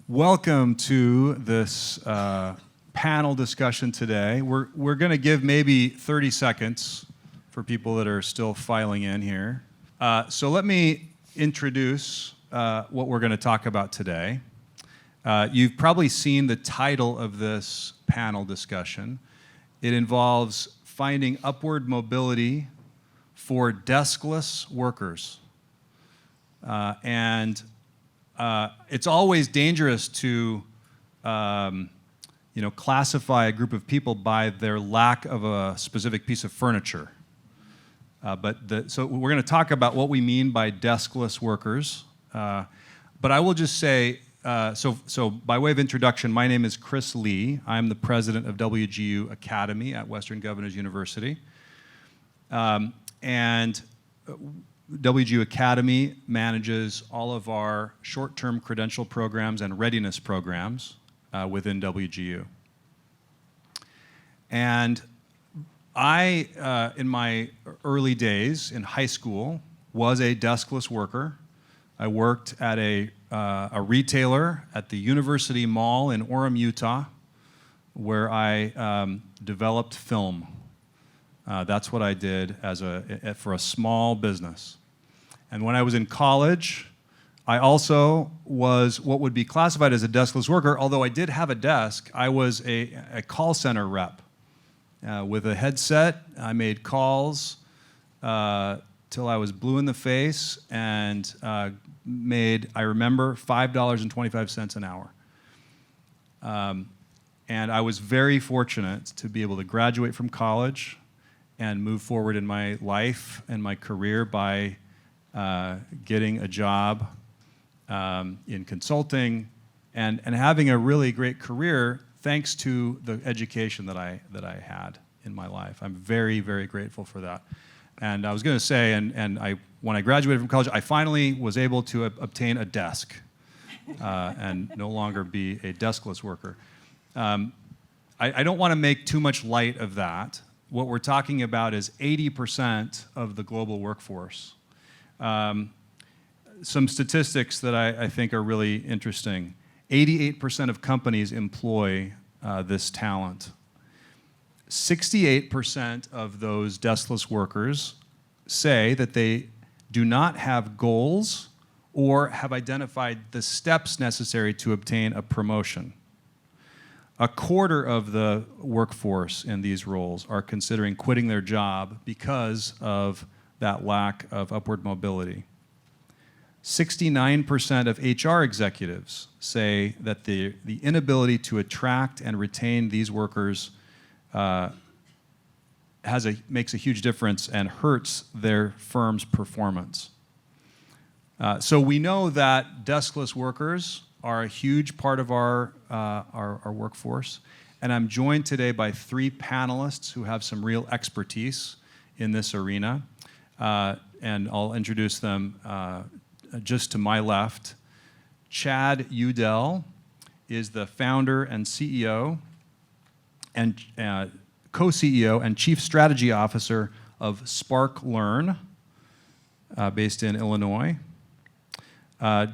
Welcome to this panel discussion today. We're going to give maybe 30 seconds for people that are still filing in here. So let me introduce what we're going to talk about today. You've probably seen the title of this panel discussion. It involves finding upward mobility for deskless workers. It's always dangerous to classify a group of people by their lack of a specific piece of furniture. So we're going to talk about what we mean by deskless workers. But I will just say, so by way of introduction, my name is Chris Lee. I'm the president of WGU Academy at Western Governors University. And WGU Academy manages all of our short-term credential programs and readiness programs within WGU. And I, in my early days in high school, was a deskless worker. I worked at a retailer at the University Mall in Orem, Utah, where I developed film. That's what I did for a small business. And when I was in college, I also was what would be classified as a deskless worker. Although I did have a desk, I was a call center rep. With a headset, I made calls till I was blue in the face and made, I remember, $5.25 an hour. And I was very fortunate to be able to graduate from college and move forward in my life and my career by getting a job in consulting and having a really great career thanks to the education that I had in my life. I'm very, very grateful for that. And I was going to say, when I graduated from college, I finally was able to obtain a desk and no longer be a deskless worker. I don't want to make too much light of that. What we're talking about is 80% of the global workforce. Some statistics that I think are really interesting. 88% of companies employ this talent. 68% of those deskless workers say that they do not have goals or have identified the steps necessary to obtain a promotion. A quarter of the workforce in these roles are considering quitting their job because of that lack of upward mobility. 69% of HR executives say that the inability to attract and retain these workers makes a huge difference and hurts their firm's performance. So we know that deskless workers are a huge part of our workforce. And I'm joined today by three panelists who have some real expertise in this arena. And I'll introduce them just to my left. Chad Udell is the founder and CEO and co-CEO and Chief Strategy Officer of Spark Learn, based in Illinois.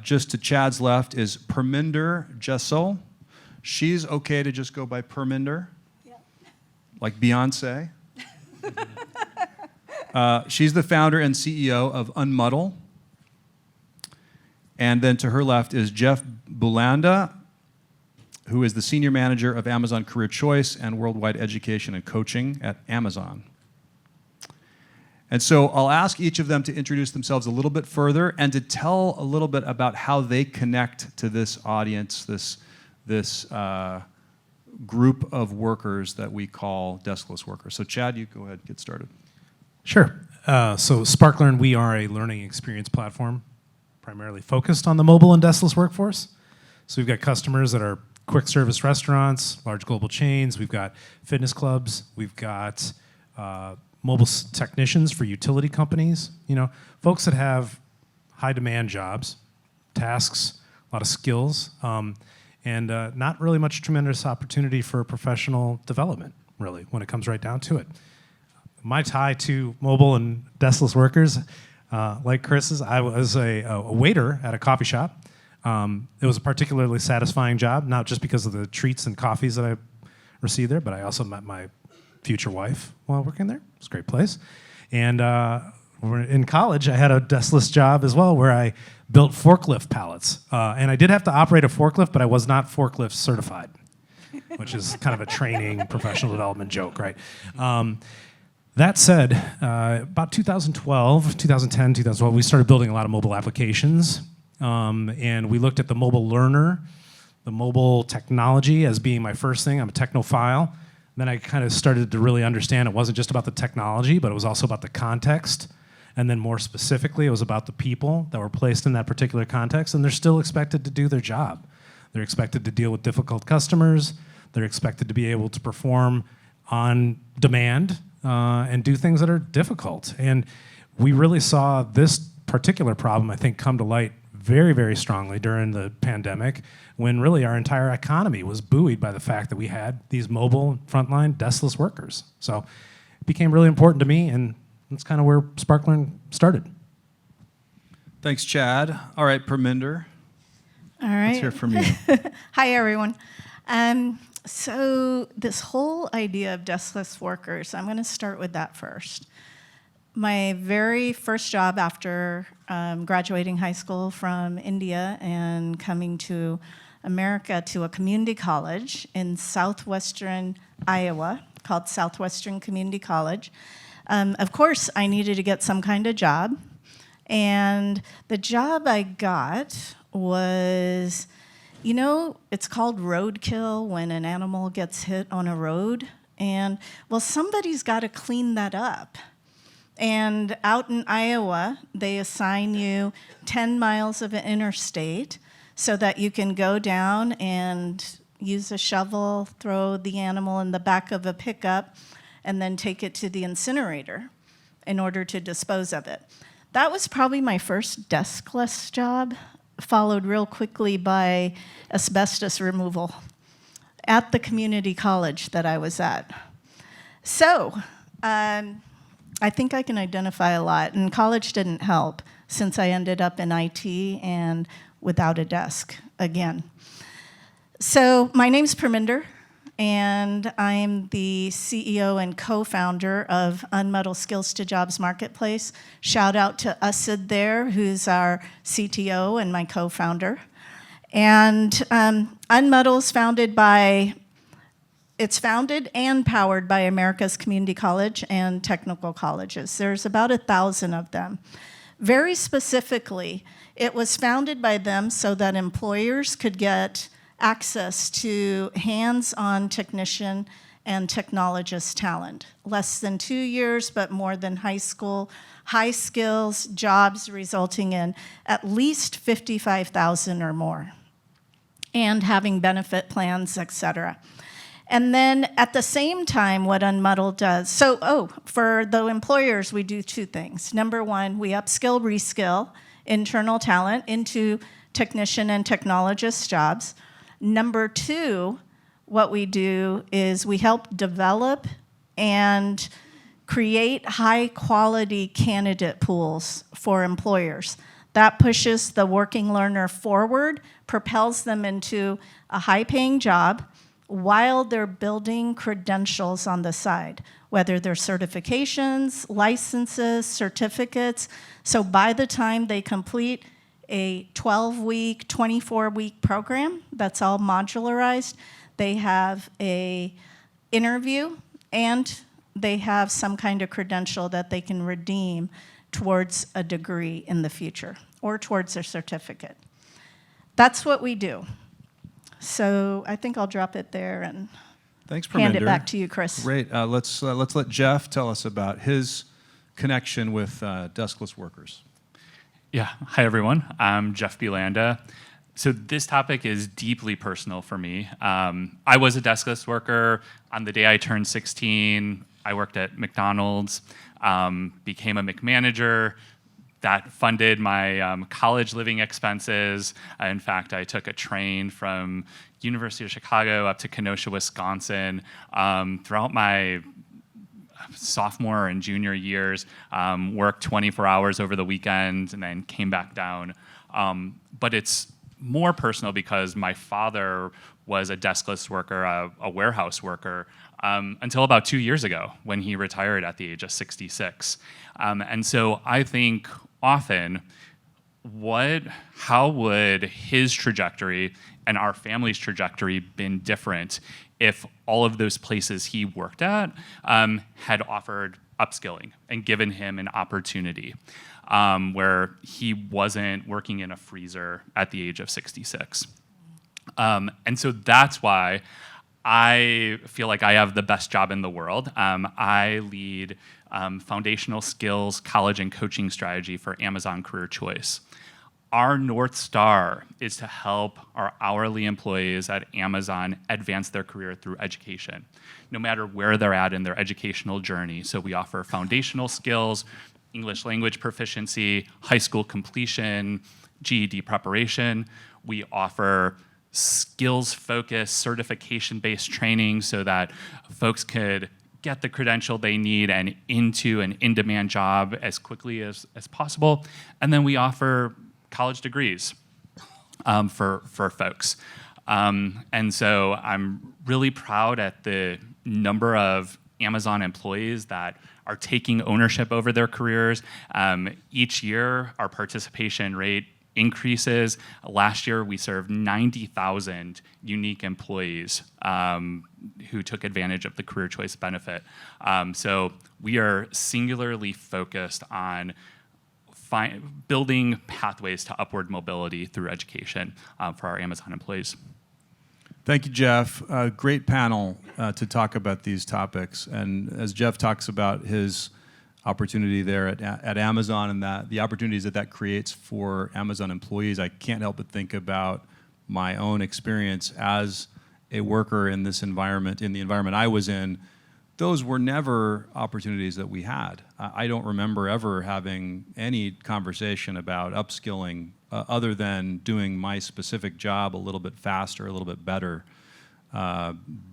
Just to Chad's left is Parminder Jessel. She's okay to just go by Parminder, yeah. Like Beyonce. She's the founder and CEO of Unmuddle. And then to her left is Jeff Bulanda, who is the Senior Manager of Amazon Career Choice and Worldwide Education and Coaching at Amazon. And so I'll ask each of them to introduce themselves a little bit further and to tell a little bit about how they connect to this audience, this group of workers that we call deskless workers. So Chad, you go ahead and get started. Sure. So Spark Learn, we are a learning experience platform primarily focused on the mobile and deskless workforce. So we've got customers that are quick service restaurants, large global chains. We've got fitness clubs. We've got mobile technicians for utility companies. Folks that have high demand jobs, tasks, a lot of skills, and not really much tremendous opportunity for professional development, really, when it comes right down to it. My tie to mobile and deskless workers, like Chris's, I was a waiter at a coffee shop It was a particularly satisfying job, not just because of the treats and coffees that I received there, but I also met my future wife while working there. It was a great place. And in college, I had a deskless job as well where I built forklift pallets. And I did have to operate a forklift, but I was not forklift certified, which is kind of a training professional development joke, right? That said, about 2010, 2012, we started building a lot of mobile applications. And we looked at the mobile learner, the mobile technology as being my first thing. I'm a technophile. Then I kind of started to really understand it wasn't just about the technology, but it was also about the context. And then more specifically, it was about the people that were placed in that particular context, and they're still expected to do their job. They're expected to deal with difficult customers. They're expected to be able to perform on demand and do things that are difficult. And we really saw this particular problem, I think, come to light very, very strongly during the pandemic, when really our entire economy was buoyed by the fact that we had these mobile frontline deskless workers. So it became really important to me, and that's kind of where SparkLearn started. Thanks, Chad. All right, Parminder. All right. Let's hear from you. Hi, everyone. So this whole idea of deskless workers, I'm going to start with that first. My very first job after graduating high school from India and coming to America to a community college in southwestern Iowa called Southwestern Community College. Of course, I needed to get some kind of job. And the job I got was, you know, it's called roadkill when an animal gets hit on a road. And, well, somebody's got to clean that up. And out in Iowa, they assign you 10 miles of an interstate so that you can go down and use a shovel, throw the animal in the back of a pickup, and then take it to the incinerator in order to dispose of it. That was probably my first deskless job, followed real quickly by asbestos removal at the community college that I was at. So, I think I can identify a lot, and college didn't help since I ended up in IT and without a desk again. So my name's Parminder, and I'm the CEO and co-founder of Unmuddle Skills to Jobs Marketplace. Shout out to Usid there, who's our CTO and my co-founder. And Unmuddle is founded and powered by America's community college and technical colleges. There's about 1,000 of them. Very specifically, it was founded by them so that employers could get access to hands-on technician and technologist talent. Less than 2 years, but more than high school, high skills jobs resulting in at least 55,000 or more, and having benefit plans, et cetera. And then at the same time, what Unmuddle does, for the employers, we do two things. Number one, we upskill, reskill internal talent into technician and technologist jobs. Number two, what we do is we help develop and create high-quality candidate pools for employers. That pushes the working learner forward, propels them into a high-paying job, while they're building credentials on the side, whether they're certifications, licenses, certificates. So by the time they complete a 12-week, 24-week program that's all modularized, they have an interview and they have some kind of credential that they can redeem towards a degree in the future or towards a certificate. That's what we do. So I think I'll drop it there and Thanks, hand it Parminder. back to you, Chris. Great. Let's let Jeff tell us about his connection with deskless workers. Yeah. Hi, everyone. I'm Jeff Belanda. So this topic is deeply personal for me. I was a deskless worker. On the day I turned 16, I worked at McDonald's, became a McManager. That funded my college living expenses. In fact, I took a train from University of Chicago up to Kenosha, Wisconsin. Throughout my sophomore and junior years, worked 24 hours over the weekend and then came back down. But it's more personal because my father was a deskless worker, a warehouse worker, until about 2 years ago when he retired at the age of 66. And so I think often, how would his trajectory and our family's trajectory been different if all of those places he worked at had offered upskilling and given him an opportunity where he wasn't working in a freezer at the age of 66. And so that's why I feel like I have the best job in the world. I lead foundational skills, college, and coaching strategy for Amazon Career Choice. Our North Star is to help our hourly employees at Amazon advance their career through education, no matter where they're at in their educational journey. So we offer foundational skills, English language proficiency, high school completion, GED preparation. We offer skills-focused, certification-based training so that folks could get the credential they need and into an in-demand job as quickly as possible. And then we offer college degrees for folks. And so I'm really proud at the number of Amazon employees that are taking ownership over their careers. Each year, our participation rate increases. Last year, we served 90,000 unique employees who took advantage of the career choice benefit. So we are singularly focused on building pathways to upward mobility through education for our Amazon employees. Thank you, Jeff. Great panel to talk about these topics. And as Jeff talks about his opportunity there at Amazon and the opportunities that creates for Amazon employees, I can't help but think about my own experience as a worker in this environment, in the environment I was in. Those were never opportunities that we had. I don't remember ever having any conversation about upskilling other than doing my specific job a little bit faster, a little bit better,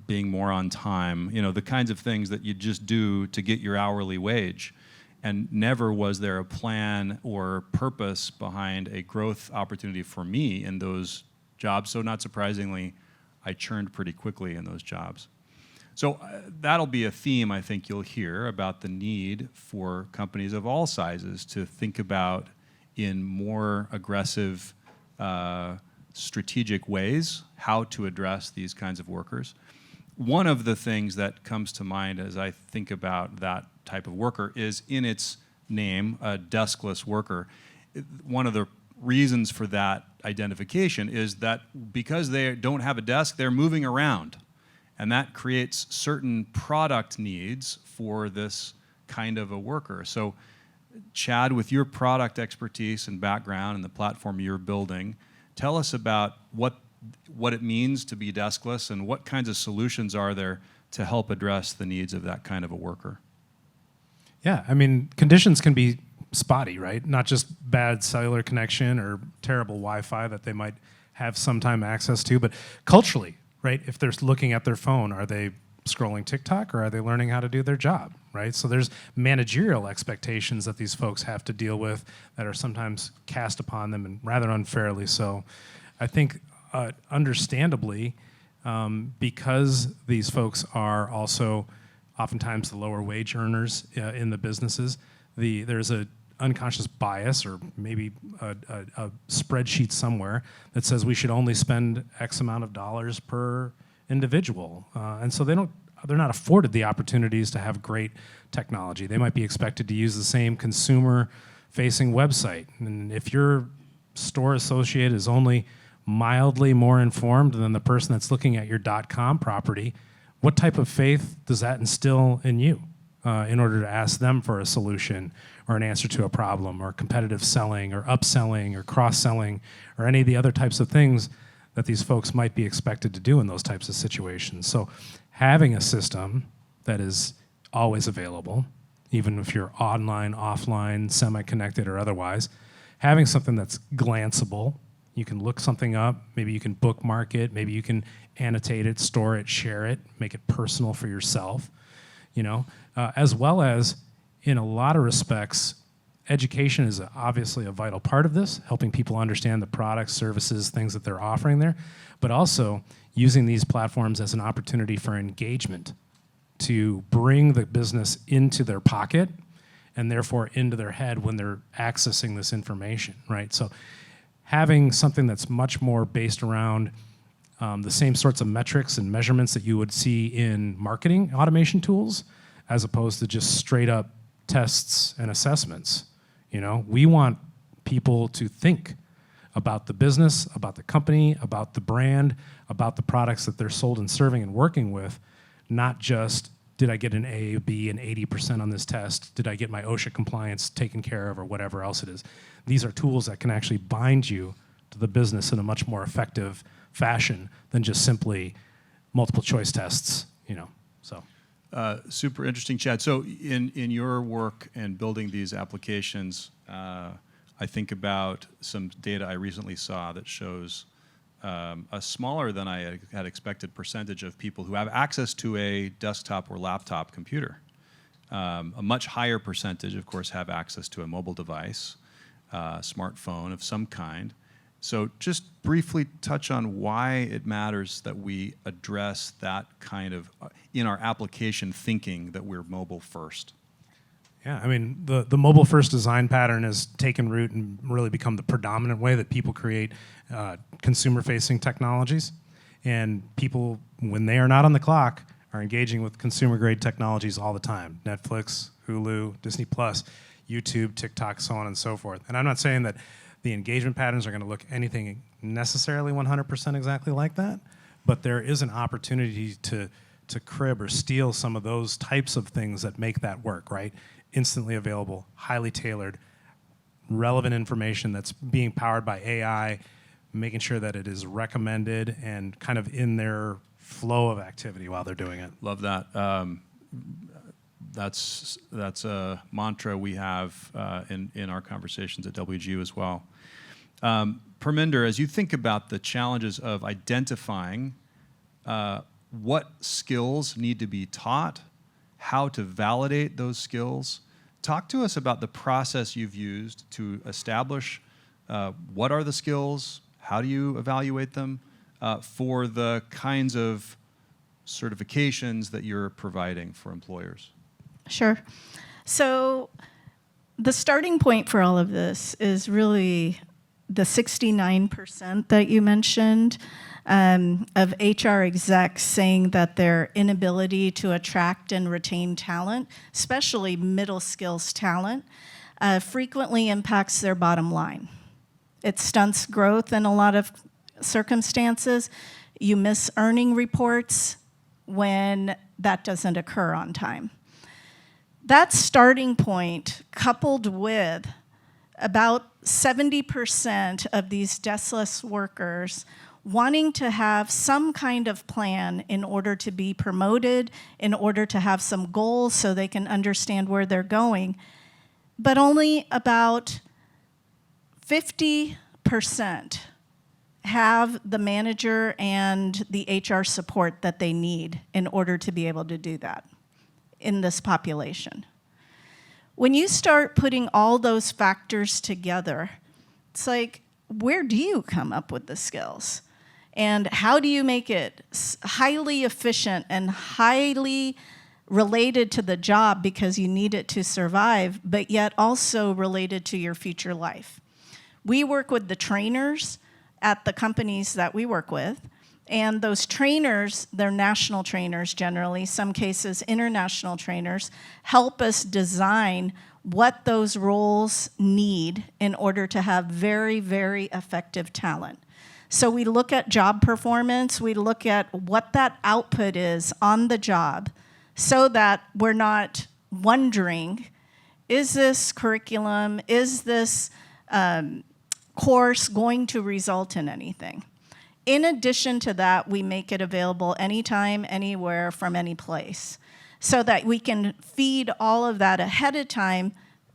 being more on time, the kinds of things that you just do to get your hourly wage. And never was there a plan or purpose behind a growth opportunity for me in those jobs. So not surprisingly, I churned pretty quickly in those jobs. So that'll be a theme I think you'll hear about the need for companies of all sizes to think about in more aggressive, strategic ways how to address these kinds of workers. One of the things that comes to mind as I think about that type of worker is in its name, a deskless worker. One of the reasons for that identification is that because they don't have a desk, they're moving around. And that creates certain product needs for this kind of a worker. So Chad, with your product expertise and background and the platform you're building, tell us about what it means to be deskless and what kinds of solutions are there to help address the needs of that kind of a worker. Yeah, I mean, conditions can be spotty, right? Not just bad cellular connection or terrible Wi-Fi that they might have sometime access to, but culturally, right? If they're looking at their phone, are they scrolling TikTok or are they learning how to do their job, right? So there's managerial expectations that these folks have to deal with that are sometimes cast upon them, and rather unfairly so. I think understandably, because these folks are also oftentimes the lower wage earners in the businesses, there's an unconscious bias or maybe a spreadsheet somewhere that says we should only spend X amount of dollars per individual. And so they're not afforded the opportunities to have great technology. They might be expected to use the same consumer-facing website. And if your store associate is only mildly more informed than the person that's looking at your .com property, what type of faith does that instill in you in order to ask them for a solution or an answer to a problem or competitive selling or upselling or cross-selling or any of the other types of things that these folks might be expected to do in those types of situations? So having a system that is always available, even if you're online, offline, semi-connected or otherwise, having something that's glanceable. You can look something up, maybe you can bookmark it, maybe you can annotate it, store it, share it, make it personal for yourself, as well as, in a lot of respects, education is obviously a vital part of this, helping people understand the products, services, things that they're offering there, but also using these platforms as an opportunity for engagement to bring the business into their pocket and therefore into their head when they're accessing this information, right? So having something that's much more based around the same sorts of metrics and measurements that you would see in marketing automation tools, as opposed to just straight up tests and assessments. You know, we want people to think about the business, about the company, about the brand, about the products that they're sold and serving and working with, not just, did I get an A, B, and 80% on this test? Did I get my OSHA compliance taken care of, or whatever else it is? These are tools that can actually bind you to the business in a much more effective fashion than just simply multiple choice tests, you know, so. Super interesting, Chad. So in your work and building these applications, I think about some data I recently saw that shows a smaller than I had expected percentage of people who have access to a desktop or laptop computer. A much higher percentage, of course, have access to a mobile device, smartphone of some kind. So just briefly touch on why it matters that we address that kind of, in our application thinking, that we're mobile first. Yeah, I mean, the mobile first design pattern has taken root and really become the predominant way that people create consumer-facing technologies. And people, when they are not on the clock, are engaging with consumer-grade technologies all the time. Netflix, Hulu, Disney+, YouTube, TikTok, so on and so forth. And I'm not saying that the engagement patterns are going to look anything necessarily 100% exactly like that, but there is an opportunity to crib or steal some of those types of things that make that work, right? Instantly available, highly tailored, relevant information that's being powered by AI, making sure that it is recommended and kind of in their flow of activity while they're doing it. Love that. That's a mantra we have in our conversations at WGU as well. Parminder, as you think about the challenges of identifying what skills need to be taught, how to validate those skills, talk to us about the process you've used to establish what are the skills, how do you evaluate them for the kinds of certifications that you're providing for employers. Sure. So the starting point for all of this is really the 69% that you mentioned of HR execs saying that their inability to attract and retain talent, especially middle skills talent, frequently impacts their bottom line. It stunts growth in a lot of circumstances. You miss earning reports when that doesn't occur on time. That starting point, coupled with about 70% of these deskless workers wanting to have some kind of plan in order to be promoted, in order to have some goals so they can understand where they're going, but only about 50% have the manager and the HR support that they need in order to be able to do that in this population. When you start putting all those factors together, it's like, where do you come up with the skills? And how do you make it highly efficient and highly related to the job because you need it to survive, but yet also related to your future life? We work with the trainers at the companies that we work with, and those trainers, they're national trainers generally, some cases international trainers, help us design what those roles need in order to have very, very effective talent. So we look at job performance, we look at what that output is on the job so that we're not wondering, is this curriculum, is this course going to result in anything? In addition to that, we make it available anytime, anywhere, from any place, so that we can feed all of that ahead of time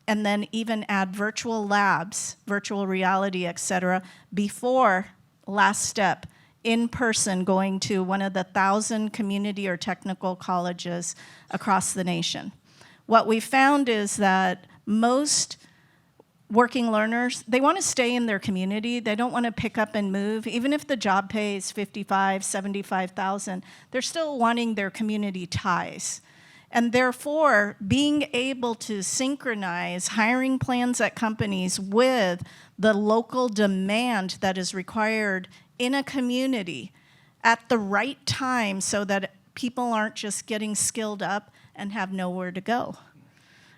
and then even add virtual labs, virtual reality, et cetera, before last step, in person, going to one of the 1,000 community or technical colleges across the nation. What we found is that most working learners, they want to stay in their community. They don't want to pick up and move. Even if the job pays $55,000, $75,000, they're still wanting their community ties. And therefore, being able to synchronize hiring plans at companies with the local demand that is required in a community at the right time so that people aren't just getting skilled up and have nowhere to go.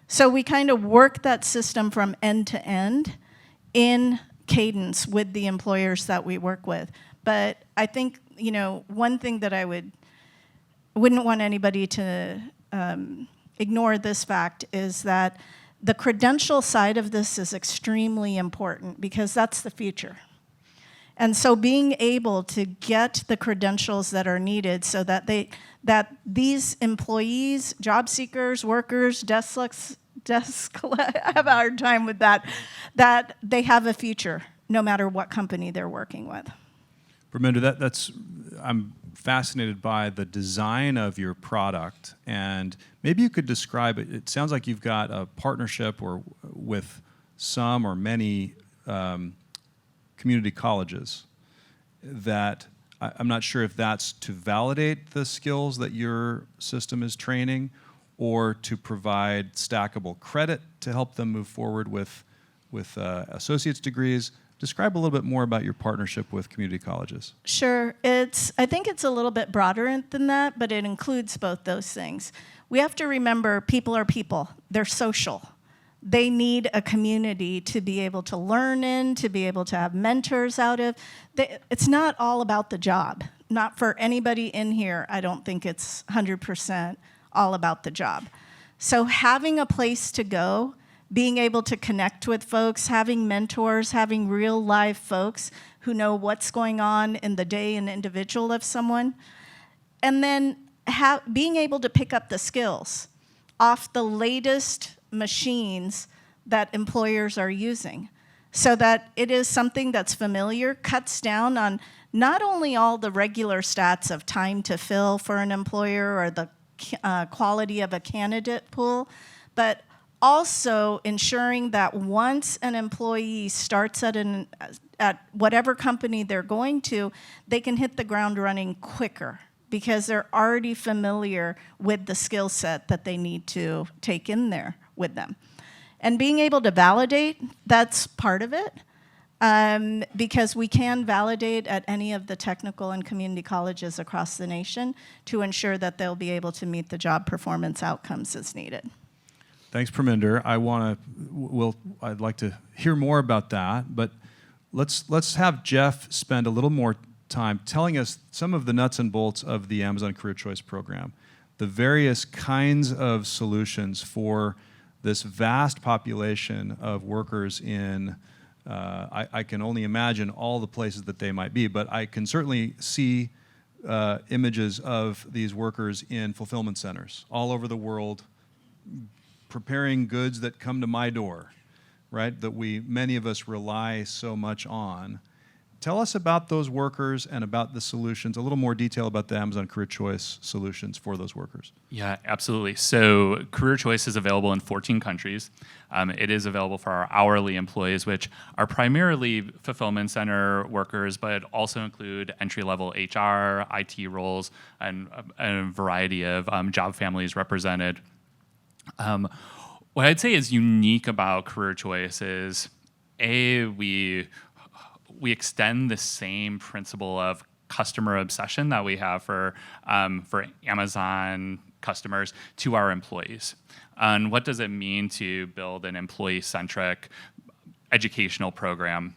So we kind of work that system from end to end in cadence with the employers that we work with. But I think, one thing that I wouldn't want anybody to ignore this fact is that the credential side of this is extremely important because that's the future. And so being able to get the credentials that are needed so that these employees, job seekers, workers, Deskless, I have a hard time with that they have a future no matter what company they're working with. Parminder, I'm fascinated by the design of your product, and maybe you could describe it. It sounds like you've got a partnership with some or many community colleges that I'm not sure if that's to validate the skills that your system is training or to provide stackable credit to help them move forward with associate's degrees. Describe a little bit more about your partnership with community colleges. Sure. I think it's a little bit broader than that, but it includes both those things. We have to remember people are people. They're social. They need a community to be able to learn in, to be able to have mentors out of. It's not all about the job. Not for anybody in here, I don't think it's 100% all about the job. So having a place to go, being able to connect with folks, having mentors, having real live folks who know what's going on in the day and individual of someone, and then being able to pick up the skills off the latest machines that employers are using so that it is something that's familiar, cuts down on not only all the regular stats of time to fill for an employer or the quality of a candidate pool, but also ensuring that once an employee starts at whatever company they're going to, they can hit the ground running quicker because they're already familiar with the skill set that they need to take in there with them. And being able to validate, that's part of it, because we can validate at any of the technical and community colleges across the nation to ensure that they'll be able to meet the job performance outcomes as needed. Thanks, Parminder. I'd like to hear more about that, but let's have Jeff spend a little more time telling us some of the nuts and bolts of the Amazon Career Choice program, the various kinds of solutions for this vast population of workers in, I can only imagine all the places that they might be, but I can certainly see images of these workers in fulfillment centers all over the world, preparing goods that come to my door, right, that many of us rely so much on. Tell us about those workers and about the solutions, a little more detail about the Amazon Career Choice solutions for those workers. Yeah, absolutely. So Career Choice is available in 14 countries. It is available for our hourly employees, which are primarily fulfillment center workers, but also include entry-level HR, IT roles, and a variety of job families represented. What I'd say is unique about Career Choice is, we extend the same principle of customer obsession that we have for Amazon customers to our employees. And what does it mean to build an employee-centric educational program?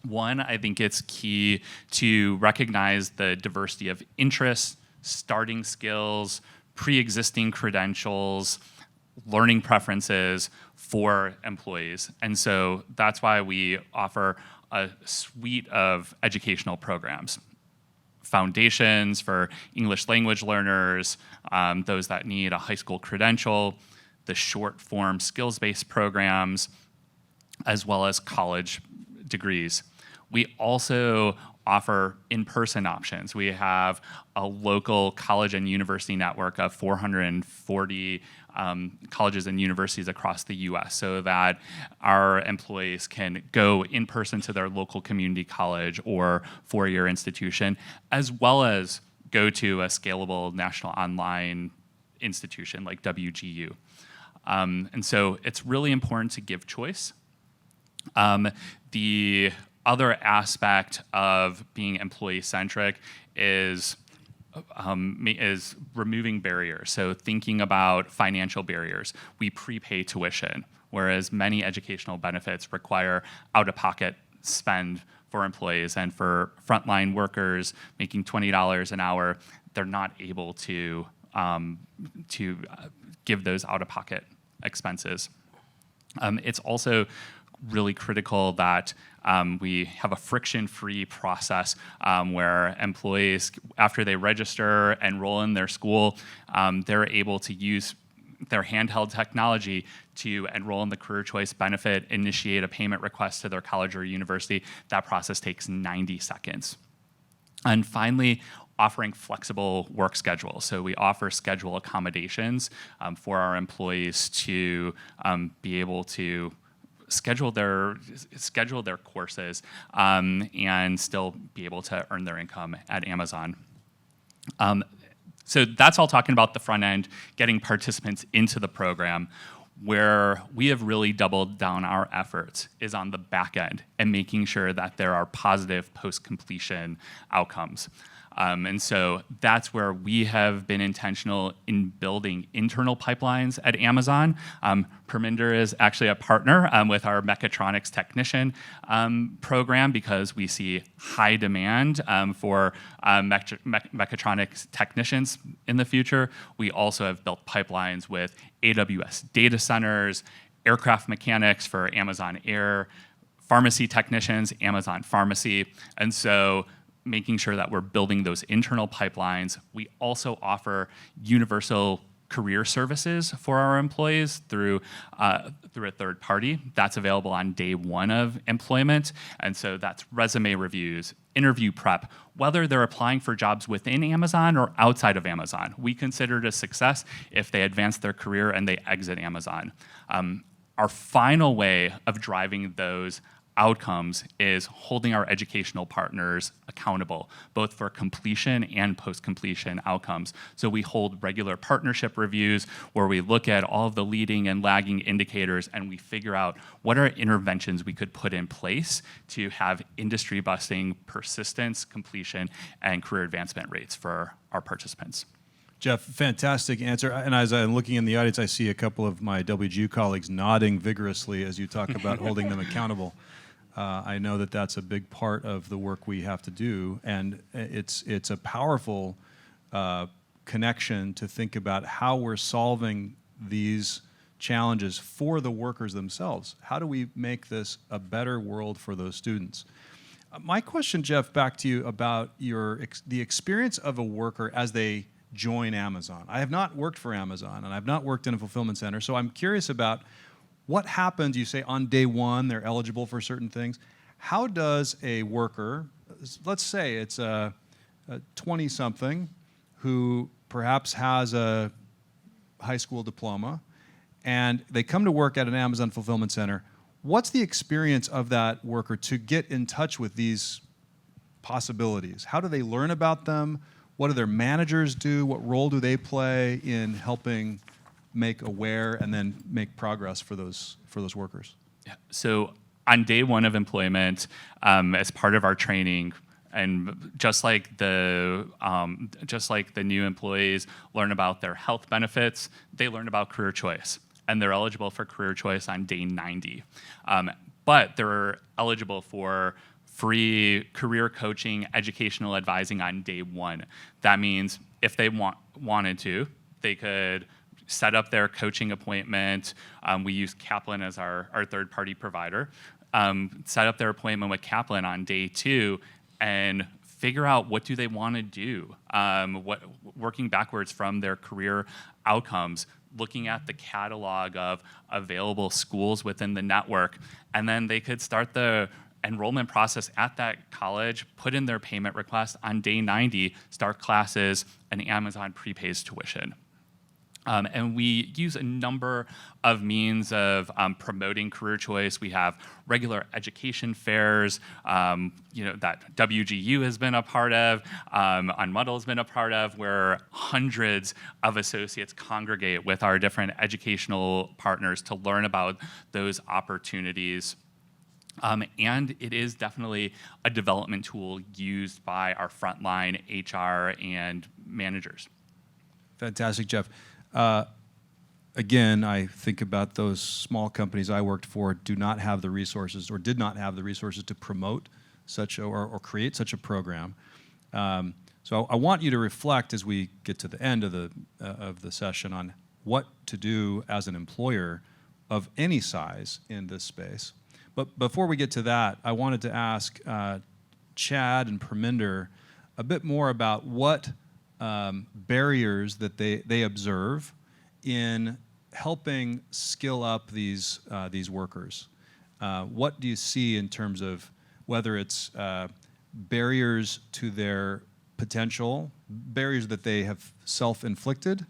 One, I think it's key to recognize the diversity of interests, starting skills, pre-existing credentials, learning preferences for employees. And so that's why we offer a suite of educational programs. Foundations for English language learners, those that need a high school credential, the short form skills-based programs, as well as college degrees. We also offer in-person options. We have a local college and university network of 440 colleges and universities across the U.S. so that our employees can go in person to their local community college or four-year institution, as well as go to a scalable national online institution like WGU. And so it's really important to give choice. The other aspect of being employee-centric is removing barriers. So thinking about financial barriers. We prepay tuition, whereas many educational benefits require out-of-pocket spend for employees, and for frontline workers making $20 an hour, they're not able to give those out-of-pocket expenses. It's also really critical that we have a friction-free process where employees, after they register, enroll in their school, they're able to use their handheld technology to enroll in the career choice benefit, initiate a payment request to their college or university. That process takes 90 seconds. And finally, offering flexible work schedules. So we offer schedule accommodations for our employees to be able to schedule their courses and still be able to earn their income at Amazon. So that's all talking about the front end, getting participants into the program. Where we have really doubled down our efforts is on the back end and making sure that there are positive post-completion outcomes. And so that's where we have been intentional in building internal pipelines at Amazon. Perminder is actually a partner with our mechatronics technician program because we see high demand for mechatronics technicians in the future. We also have built pipelines with AWS data centers, aircraft mechanics for Amazon Air, pharmacy technicians, Amazon Pharmacy. And so making sure that we're building those internal pipelines. We also offer universal career services for our employees through a third party. That's available on day one of employment. And so that's resume reviews, interview prep, whether they're applying for jobs within Amazon or outside of Amazon. We consider it a success if they advance their career and they exit Amazon. Our final way of driving those outcomes is holding our educational partners accountable, both for completion and post-completion outcomes. So we hold regular partnership reviews where we look at all of the leading and lagging indicators and we figure out what are interventions we could put in place to have industry-busting persistence, completion, and career advancement rates for our participants. Jeff, fantastic answer. And as I'm looking in the audience, I see a couple of my WGU colleagues nodding vigorously as you talk about holding them accountable. I know that that's a big part of the work we have to do, and it's a powerful connection to think about how we're solving these challenges for the workers themselves. How do we make this a better world for those students? My question, Jeff, back to you about the experience of a worker as they join Amazon. I have not worked for Amazon, and I've not worked in a fulfillment center, so I'm curious about what happens. You say on day one they're eligible for certain things. How does a worker, let's say it's a 20-something who perhaps has a high school diploma, and they come to work at an Amazon fulfillment center, what's the experience of that worker to get in touch with these possibilities? How do they learn about them? What do their managers do? What role do they play in helping make aware and then make progress for those workers? Yeah. So on day one of employment, as part of our training, and just like the new employees learn about their health benefits, they learn about career choice, and they're eligible for career choice on day 90. But they're eligible for free career coaching, educational advising on day one. That means if they wanted to, they could set up their coaching appointment. We use Kaplan as our third-party provider. Set up their appointment with Kaplan on day 2 and figure out what do they want to do, working backwards from their career outcomes, looking at the catalog of available schools within the network, and then they could start the enrollment process at that college, put in their payment request on day 90, start classes, and Amazon prepays tuition. And we use a number of means of promoting career choice. We have regular education fairs, that WGU has been a part of, Unmuddle has been a part of, where hundreds of associates congregate with our different educational partners to learn about those opportunities. And it is definitely a development tool used by our frontline HR and managers. Fantastic, Jeff. Again, I think about those small companies I worked for do not have the resources or did not have the resources to promote such or create such a program. So I want you to reflect as we get to the end of the session on what to do as an employer of any size in this space. But before we get to that, I wanted to ask Chad and Parminder a bit more about what barriers that they observe in helping skill up these workers. What do you see in terms of whether it's barriers to their potential, barriers that they have self-inflicted,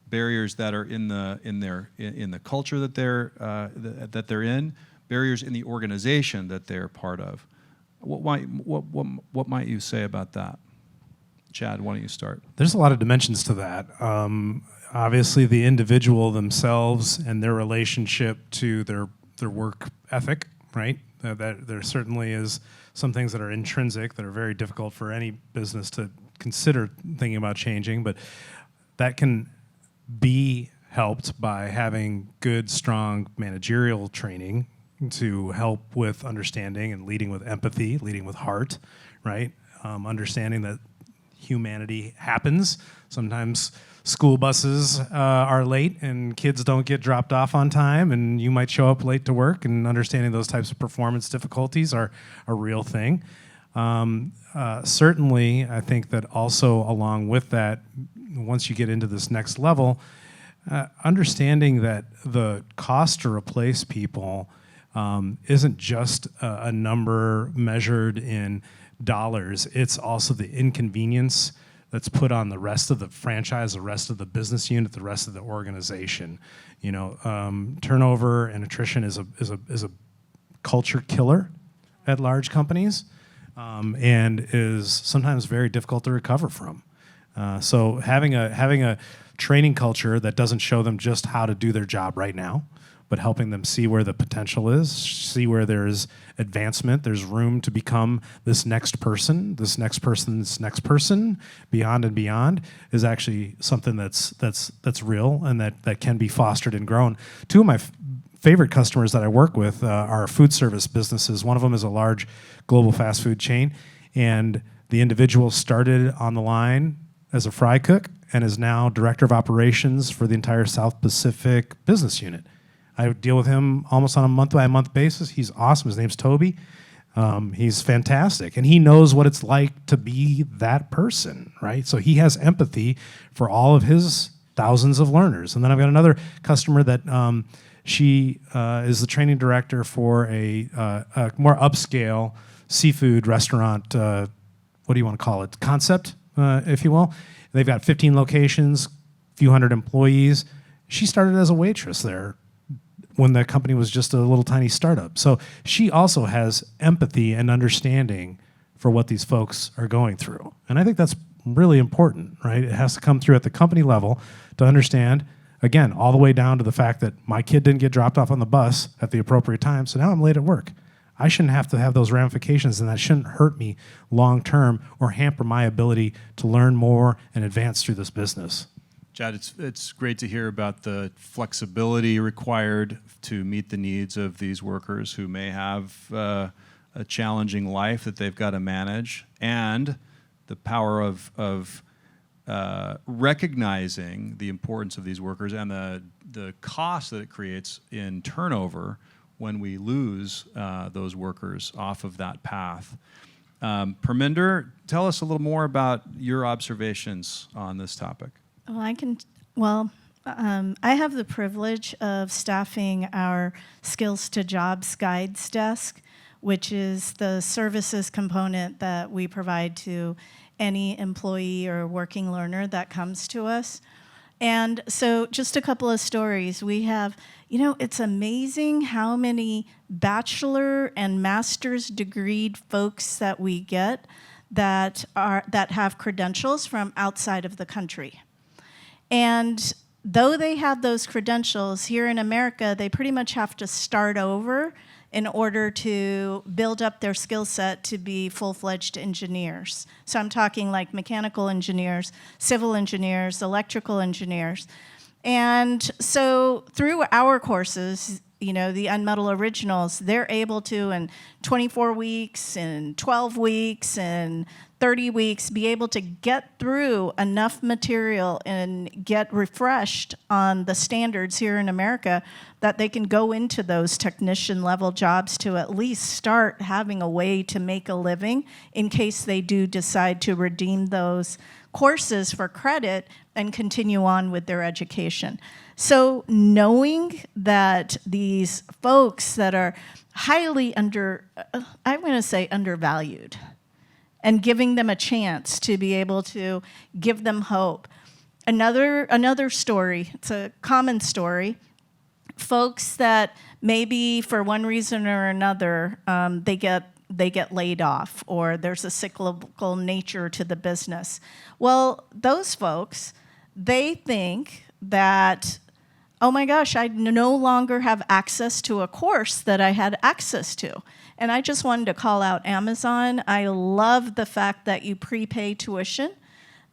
barriers that are in the culture that they're in, barriers in the organization that they're part of? What might you say about that? Chad, why don't you start? There's a lot of dimensions to that. Obviously, the individual themselves and their relationship to their work ethic, right? That there certainly is some things that are intrinsic that are very difficult for any business to consider thinking about changing, but that can be helped by having good, strong managerial training to help with understanding and leading with empathy, leading with heart, right? Understanding that humanity happens. Sometimes school buses are late and kids don't get dropped off on time, and you might show up late to work, and understanding those types of performance difficulties are a real thing. Certainly, I think that also along with that, once you get into this next level, understanding that the cost to replace people isn't just a number measured in dollars. It's also the inconvenience that's put on the rest of the franchise, the rest of the business unit, the rest of the organization. Turnover and attrition is a culture killer at large companies, and is sometimes very difficult to recover from. So having a training culture that doesn't show them just how to do their job right now, but helping them see where the potential is, see where there's advancement, there's room to become this next person, beyond and beyond, is actually something that's real and that can be fostered and grown. Two of my favorite customers that I work with are food service businesses. One of them is a large global fast food chain, and the individual started on the line as a fry cook and is now director of operations for the entire South Pacific business unit. I deal with him almost on a month-by-month basis. He's awesome. His name's Toby. He's fantastic. And he knows what it's like to be that person, right? So he has empathy for all of his thousands of learners. And then I've got another customer that she is the training director for a more upscale seafood restaurant, what do you want to call it, concept, if you will. They've got 15 locations, a few hundred employees. She started as a waitress there when the company was just a little tiny startup. So she also has empathy and understanding for what these folks are going through. And I think that's really important, right? It has to come through at the company level to understand, again, all the way down to the fact that my kid didn't get dropped off on the bus at the appropriate time, so now I'm late at work. I shouldn't have to have those ramifications, and that shouldn't hurt me long term or hamper my ability to learn more and advance through this business. Chad, it's great to hear about the flexibility required to meet the needs of these workers who may have a challenging life that they've got to manage, and the power of recognizing the importance of these workers and the cost that it creates in turnover when we lose those workers off of that path. Parminder, tell us a little more about your observations on this topic. I have the privilege of staffing our Skills to Jobs Guides desk, which is the services component that we provide to any employee or working learner that comes to us. And so just a couple of stories. We have, it's amazing how many bachelor and master's degreed folks that we get that have credentials from outside of the country. And though they have those credentials, here in America, they pretty much have to start over in order to build up their skill set to be full-fledged engineers. So I'm talking like mechanical engineers, civil engineers, electrical engineers. And so through our courses, the Unmetal Originals, they're able to, in 24 weeks, in 12 weeks, in 30 weeks, be able to get through enough material and get refreshed on the standards here in America that they can go into those technician level jobs to at least start having a way to make a living in case they do decide to redeem those courses for credit and continue on with their education. So knowing that these folks that are highly undervalued, and giving them a chance to be able to give them hope. Another story, it's a common story, folks that maybe for one reason or another, they get laid off, or there's a cyclical nature to the business. Well, those folks, they think that, oh my gosh, I no longer have access to a course that I had access to. And I just wanted to call out Amazon. I love the fact that you prepay tuition.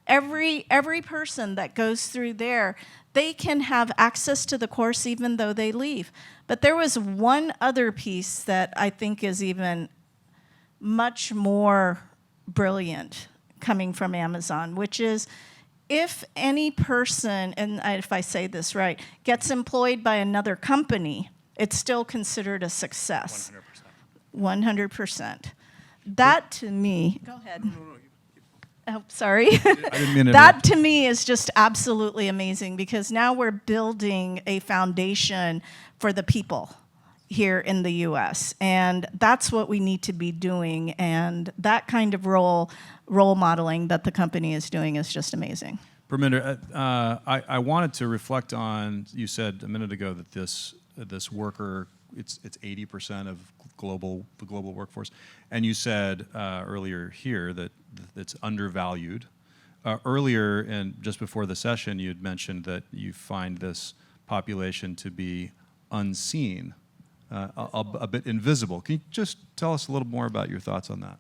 Every person that goes through there, they can have access to the course even though they leave. But there was one other piece that I think is even much more brilliant coming from Amazon, which is if any person, and if I say this right, gets employed by another company, it's still considered a success. 100%. That to me, go ahead. Oh, sorry. I didn't mean to That interrupt. to me is just absolutely amazing because now we're building a foundation for the people here in the U.S. And that's what we need to be doing. And that kind of role modeling that the company is doing is just amazing. Parminder, I wanted to reflect on, you said a minute ago that this worker, it's 80% of the global workforce, and you said earlier here that it's undervalued. Earlier, and just before the session, you had mentioned that you find this population to be unseen, a bit invisible. Can you just tell us a little more about your thoughts on that?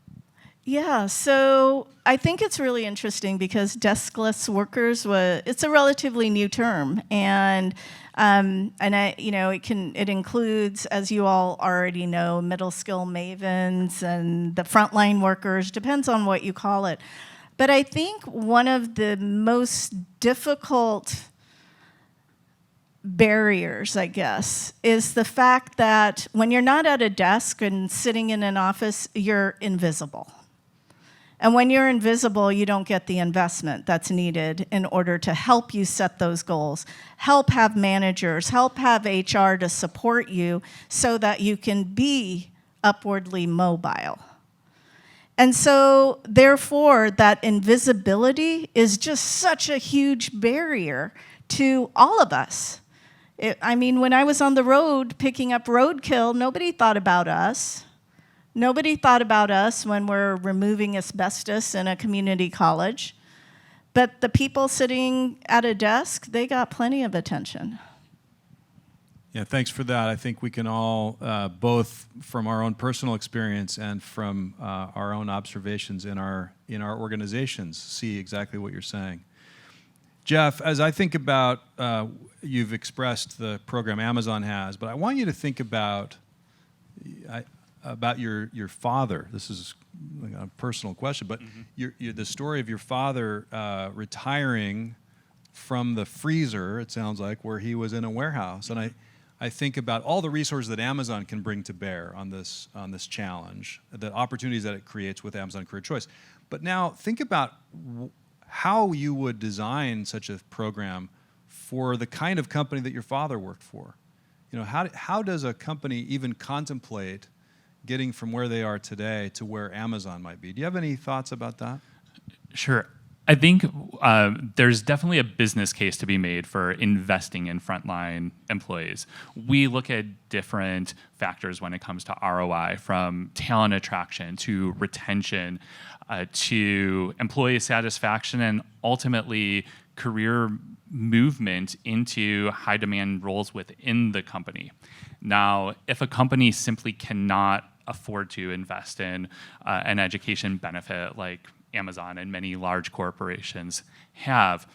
Yeah, so I think it's really interesting because deskless workers it's a relatively new term, and it includes, as you all already know, middle skill mavens and the frontline workers, depends on what you call it. But I think one of the most difficult barriers, I guess, is the fact that when you're not at a desk and sitting in an office, you're invisible. And when you're invisible, you don't get the investment that's needed in order to help you set those goals, help have managers, help have HR to support you so that you can be upwardly mobile. And so, therefore, that invisibility is just such a huge barrier to all of us. When I was on the road picking up roadkill, nobody thought about us. Nobody thought about us when we're removing asbestos in a community college. But the people sitting at a desk, they got plenty of attention. Yeah, thanks for that. I think we can all, both from our own personal experience and from our own observations in our organizations, see exactly what you're saying. Jeff, as I think about, you've expressed the program Amazon has, but I want you to think about your father. This is a personal question, but the story of your father retiring from the freezer, it sounds like, where he was in a warehouse. And I think about all the resources that Amazon can bring to bear on this challenge, the opportunities that it creates with Amazon Career Choice. But now think about how you would design such a program for the kind of company that your father worked for. How does a company even contemplate getting from where they are today to where Amazon might be? Do you have any thoughts about that? Sure. I think there's definitely a business case to be made for investing in frontline employees. We look at different factors when it comes to ROI, from talent attraction to retention to employee satisfaction, and ultimately career movement into high demand roles within the company. Now, if a company simply cannot afford to invest in an education benefit like Amazon and many large corporations have,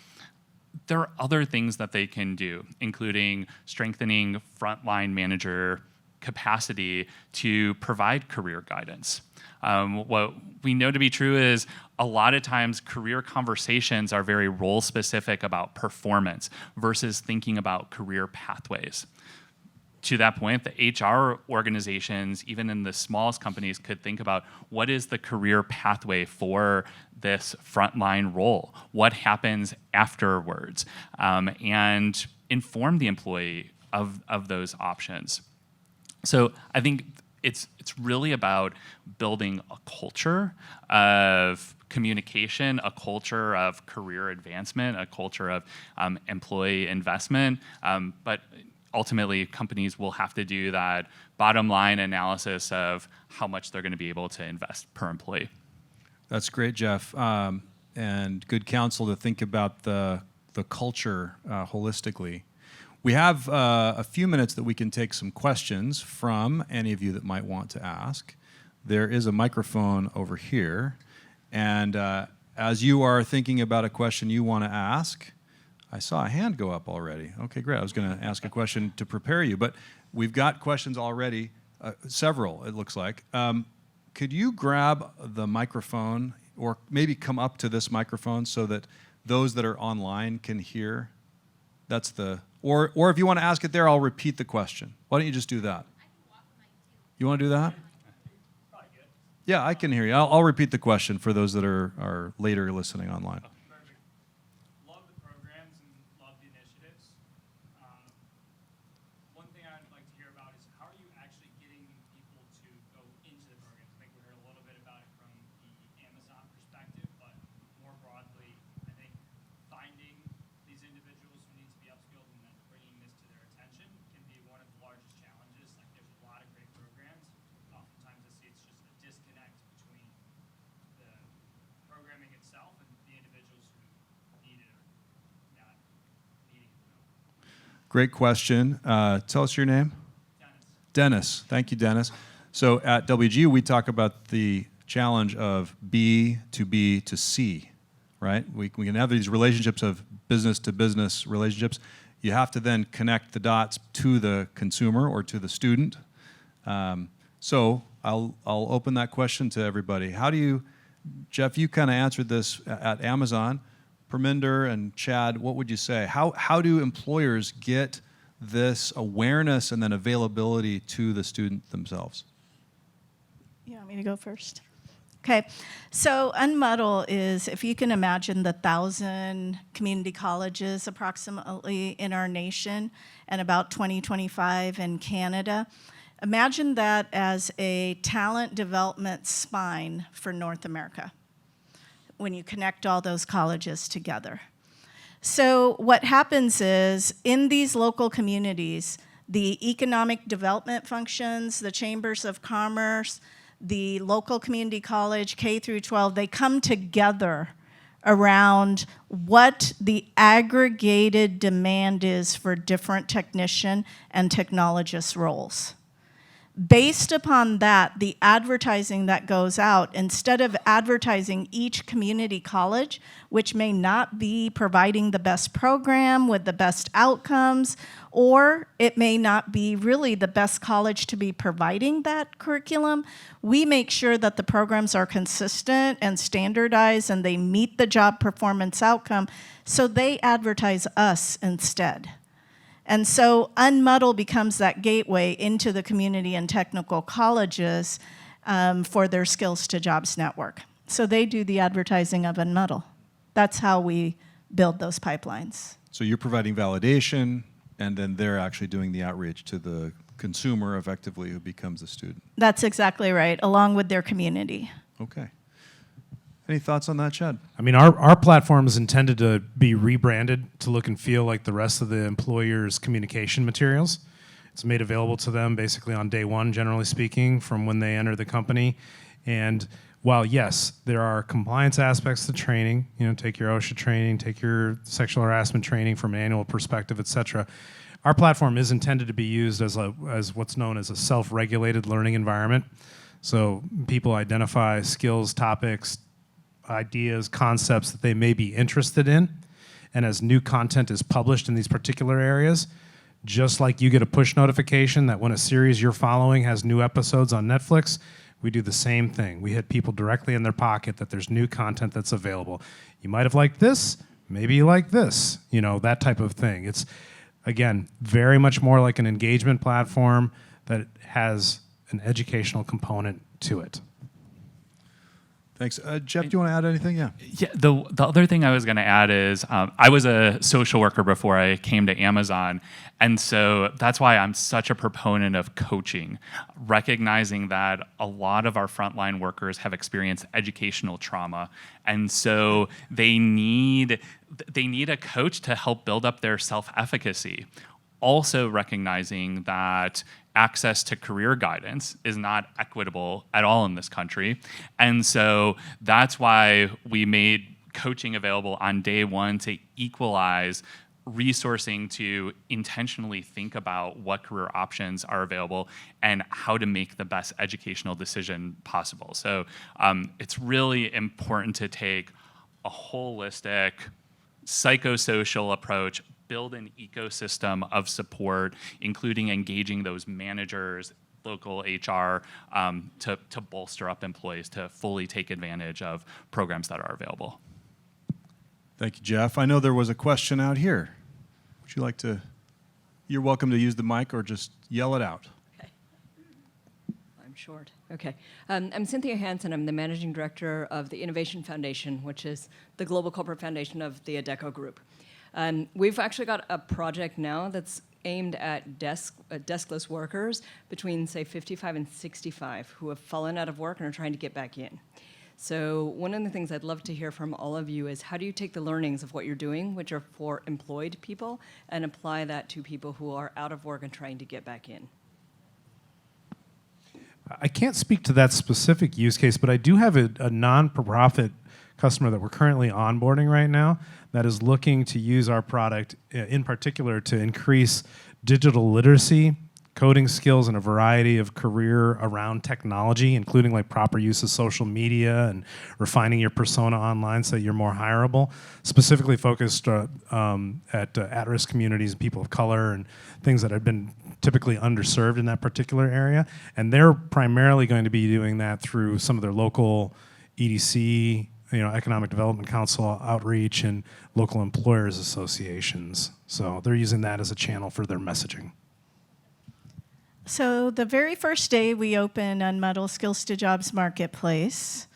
there are other things that they can do, including strengthening frontline manager capacity to provide career guidance. What we know to be true is a lot of times career conversations are very role specific about performance versus thinking about career pathways. To that point, the HR organizations, even in the smallest companies, could think about what is the career pathway for this frontline role? What happens afterwards? And inform the employee of those options. So I think it's really about building a culture of communication, a culture of career advancement, a culture of employee investment, but ultimately, companies will have to do that bottom line analysis of how much they're going to be able to invest per employee. That's great, Jeff, and good counsel to think about the culture holistically. We have a few minutes that we can take some questions from any of you that might want to ask. There is a microphone over here, and as you are thinking about a question you want to ask, I saw a hand go up already. Okay, great. I was going to ask a question to prepare you, but we've got questions already, several, it looks like. Could you grab the microphone or maybe come up to this microphone so that those that are online can hear? That's the, or if you want to ask it there, I'll repeat the question. Why don't you just do that? You want to do that? Yeah, I can hear you. I'll repeat the question for those that are later listening online. Great question. Tell us your name. Dennis. Thank you, Dennis. So at WGU, we talk about the challenge of B to B to C, right? We can have these relationships of business to business relationships. You have to then connect the dots to the consumer or to the student. So I'll open that question to everybody. How do you, Jeff, you kind of answered this at Amazon. Parminder and Chad, what would you say? How do employers get this awareness and then availability to the student themselves? You want me to go first? Okay, so Unmuddle is, if you can imagine the 1,000 community colleges approximately in our nation and about 2025 in Canada, imagine that as a talent development spine for North America when you connect all those colleges together. So what happens is, in these local communities, the economic development functions, the chambers of commerce, the local community college, K through 12, they come together around what the aggregated demand is for different technician and technologist roles. Based upon that, the advertising that goes out, instead of advertising each community college, which may not be providing the best program with the best outcomes, or it may not be really the best college to be providing that curriculum, we make sure that the programs are consistent and standardized and they meet the job performance outcome, so they advertise us instead. And so Unmuddle becomes that gateway into the community and technical colleges for their Skills to Jobs network. So they do the advertising of Unmuddle. That's how we build those pipelines. So you're providing validation, and then they're actually doing the outreach to the consumer effectively who becomes a student. That's exactly right, along with their community. Okay. Any thoughts on that, Chad? I mean, our platform is intended to be rebranded to look and feel like the rest of the employer's communication materials. It's made available to them basically on day one, generally speaking, from when they enter the company. And while, yes, there are compliance aspects to training, take your OSHA training, take your sexual harassment training from an annual perspective, et cetera, our platform is intended to be used as what's known as a self-regulated learning environment. So people identify skills, topics, ideas, concepts that they may be interested in. And as new content is published in these particular areas, just like you get a push notification that when a series you're following has new episodes on Netflix, we do the same thing. We hit people directly in their pocket that there's new content that's available. You might have liked this, maybe you like this, that type of thing. It's, again, very much more like an engagement platform that has an educational component to it. Thanks. Jeff, do you want to add anything? Yeah. Yeah, the other thing I was going to add is I was a social worker before I came to Amazon, and so that's why I'm such a proponent of coaching, recognizing that a lot of our frontline workers have experienced educational trauma, and so they need a coach to help build up their self-efficacy. Also recognizing that access to career guidance is not equitable at all in this country. And so that's why we made coaching available on day one to equalize resourcing to intentionally think about what career options are available and how to make the best educational decision possible. So it's really important to take a holistic psychosocial approach, build an ecosystem of support, including engaging those managers, local HR, to bolster up employees to fully take advantage of programs that are available. Thank you, Jeff. I know there was a question out here. Would you like to? You're welcome to use the mic or just yell it out. Okay. I'm short. Okay. I'm Cynthia Hansen. I'm the managing director of the Innovation Foundation, which is the global corporate foundation of the Adecco Group. We've actually got a project now that's aimed at deskless workers between, say, 55 and 65 who have fallen out of work and are trying to get back in. So one of the things I'd love to hear from all of you is how do you take the learnings of what you're doing, which are for employed people, and apply that to people who are out of work and trying to get back in? I can't speak to that specific use case, but I do have a non-profit customer that we're currently onboarding right now that is looking to use our product in particular to increase digital literacy, coding skills, and a variety of career around technology, including like proper use of social media and refining your persona online so that you're more hireable, specifically focused at at-risk communities and people of color and things that have been typically underserved in that particular area. And they're primarily going to be doing that through some of their local EDC, Economic Development Council outreach and local employers associations. So they're using that as a channel for their messaging. So the very first day we opened Unmuddled Skills to Jobs Marketplace,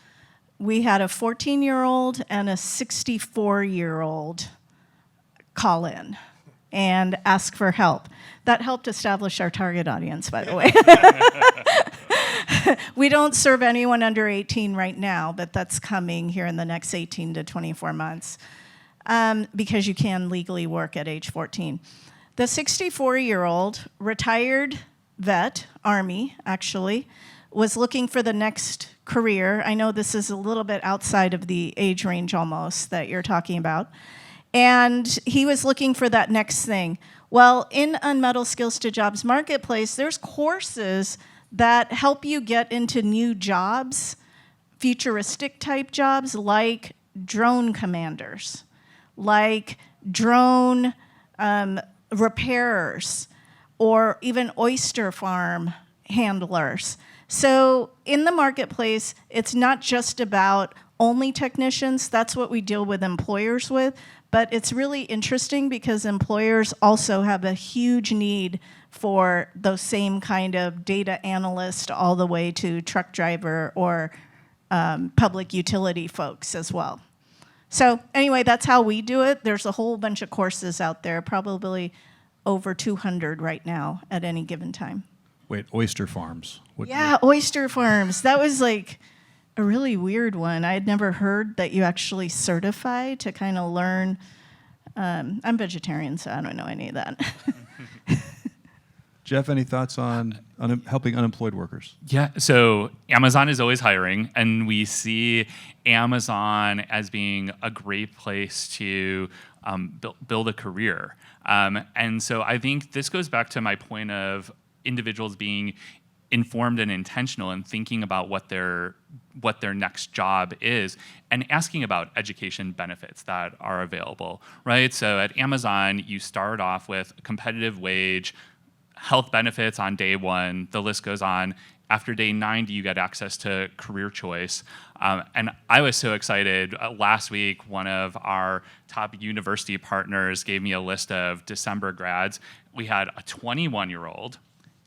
we had a 14-year-old and a 64-year-old call in and ask for help. That helped establish our target audience, by the way. We don't serve anyone under 18 right now, but that's coming here in the next 18 to 24 months because you can legally work at age 14. The 64-year-old, retired vet, Army actually, was looking for the next career. I know this is a little bit outside of the age range almost that you're talking about. And he was looking for that next thing. Well, in Unmuddled Skills to Jobs Marketplace, there's courses that help you get into new jobs, futuristic type jobs like drone commanders, like drone repairers, or even oyster farm handlers. So in the marketplace, it's not just about only technicians. That's what we deal with employers with. But it's really interesting because employers also have a huge need for those same kind of data analyst all the way to truck driver or public utility folks as well. So anyway, that's how we do it. There's a whole bunch of courses out there, probably over 200 right now at any given time. Wait, oyster farms. Yeah, oyster farms. That was like a really weird one. I had never heard that you actually certify to kind of learn. I'm vegetarian, so I don't know any of that. Jeff, any thoughts on helping unemployed workers? Yeah, so Amazon is always hiring, and we see Amazon as being a great place to build a career. And so I think this goes back to my point of individuals being informed and intentional and thinking about what their next job is and asking about education benefits that are available, right? So at Amazon, you start off with a competitive wage, health benefits on day one, the list goes on. After day 90, you get access to career choice. And I was so excited. Last week, one of our top university partners gave me a list of December grads. We had a 21-year-old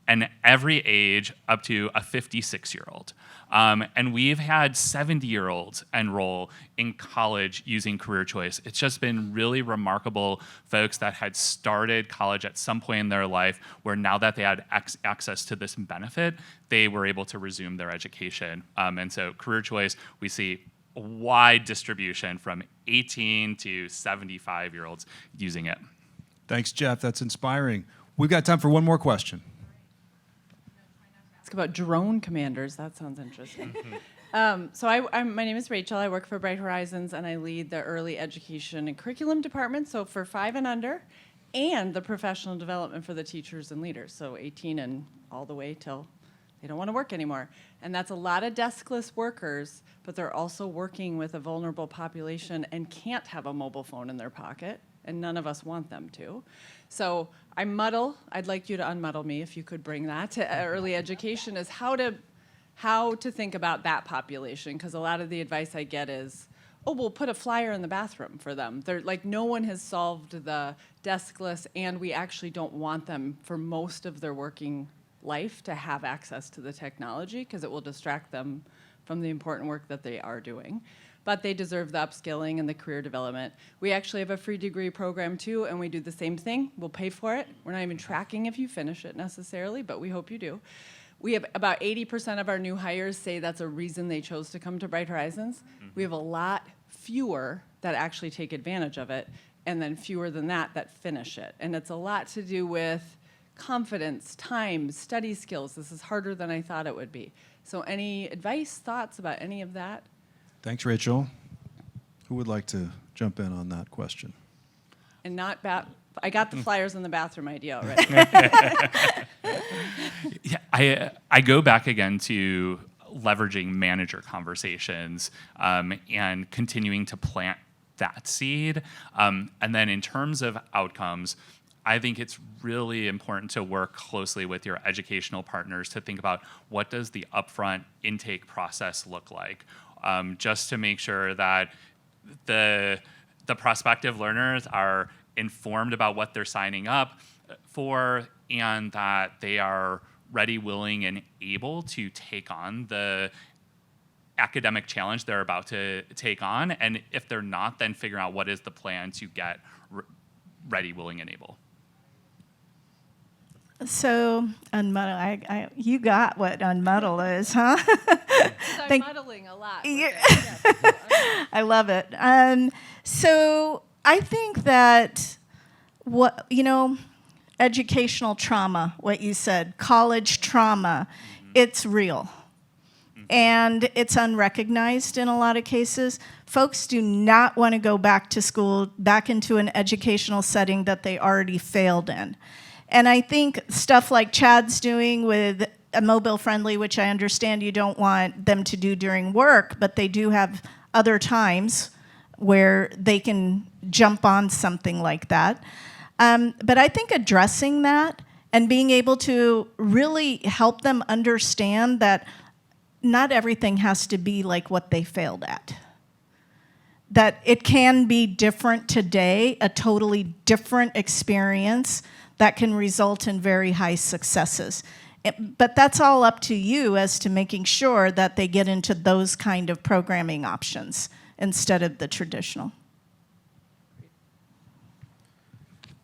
and every age up to a 56-year-old. And we've had 70-year-olds enroll in college using career choice. It's just been really remarkable folks that had started college at some point in their life where now that they had access to this benefit, they were able to resume their education. And so career choice, we see a wide distribution from 18 to 75-year-olds using it. Thanks, Jeff. That's inspiring. We've got time for one more question. About drone commanders. That sounds interesting. My name is Rachel. I work for Bright Horizons, and I lead the early education and curriculum department, so for 5 and under, and the professional development for the teachers and leaders, so 18 and all the way till they don't want to work anymore. And that's a lot of deskless workers, but they're also working with a vulnerable population and can't have a mobile phone in their pocket, and none of us want them to. So I muddle. I'd like you to unmuddle me if you could bring that to early education, is how to think about that population, because a lot of the advice I get is, oh, we'll put a flyer in the bathroom for them. They're like, no one has solved the deskless, and we actually don't want them for most of their working life to have access to the technology because it will distract them from the important work that they are doing. But they deserve the upskilling and the career development. We actually have a free degree program too, and we do the same thing. We'll pay for it. We're not even tracking if you finish it necessarily, but we hope you do. We have about 80% of our new hires say that's a reason they chose to come to Bright Horizons. Mm-hmm. We have a lot fewer that actually take advantage of it, and then fewer than that finish it. And it's a lot to do with confidence, time, study skills. This is harder than I thought it would be. So any advice, thoughts about any of that? Thanks, Rachel. Who would like to jump in on that question? And not I got the flyers in the bathroom idea already. Yeah, I go back again to leveraging manager conversations and continuing to plant that seed. And then in terms of outcomes, I think it's really important to work closely with your educational partners to think about what does the upfront intake process look like, just to make sure that the prospective learners are informed about what they're signing up for and that they are ready, willing, and able to take on the academic challenge they're about to take on. And if they're not, then figure out what is the plan to get ready, willing, and able. So, unmuddle, you got what unmuddle is, huh? I'm muddling a lot. I love it. So I think that educational trauma, what you said, college trauma, it's real. And it's unrecognized in a lot of cases. Folks do not want to go back to school, back into an educational setting that they already failed in. And I think stuff like Chad's doing with a mobile friendly, which I understand you don't want them to do during work, but they do have other times where they can jump on something like that. But I think addressing that and being able to really help them understand that not everything has to be like what they failed at. That it can be different today, a totally different experience that can result in very high successes. But that's all up to you as to making sure that they get into those kind of programming options instead of the traditional.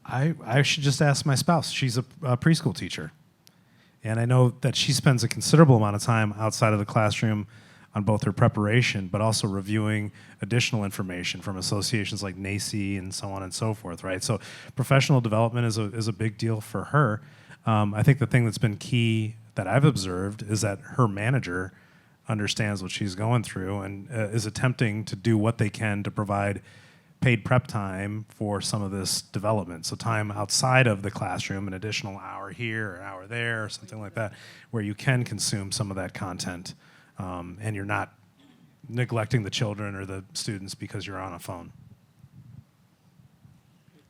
I should just ask my spouse. She's a preschool teacher. And I know that she spends a considerable amount of time outside of the classroom on both her preparation, but also reviewing additional information from associations like NACI and so on and so forth, right? So professional development is a big deal for her. I think the thing that's been key that I've observed is that her manager understands what she's going through and is attempting to do what they can to provide paid prep time for some of this development. So time outside of the classroom, an additional hour here or an hour there or something like that, where you can consume some of that content and you're not neglecting the children or the students because you're on a phone.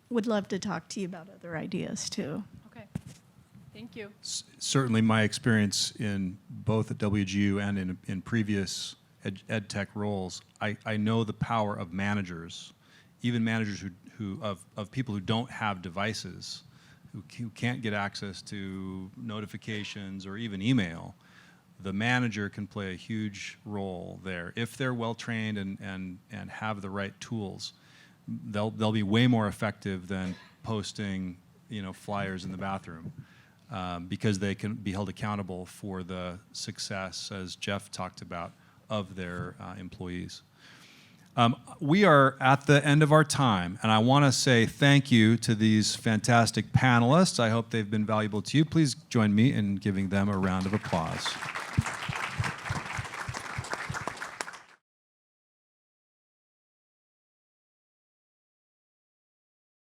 Would love to talk to you about other ideas too. Okay. Thank you. Certainly my experience in both at WGU and in previous ed tech roles, I know the power of managers, even managers of people who don't have devices, who can't get access to notifications or even email. The manager can play a huge role there. If they're well trained and have the right tools, they'll be way more effective than posting, flyers in the bathroom, because they can be held accountable for the success, as Jeff talked about, of their employees. We are at the end of our time, and I want to say thank you to these fantastic panelists. I hope they've been valuable to you. Please join me in giving them a round of applause.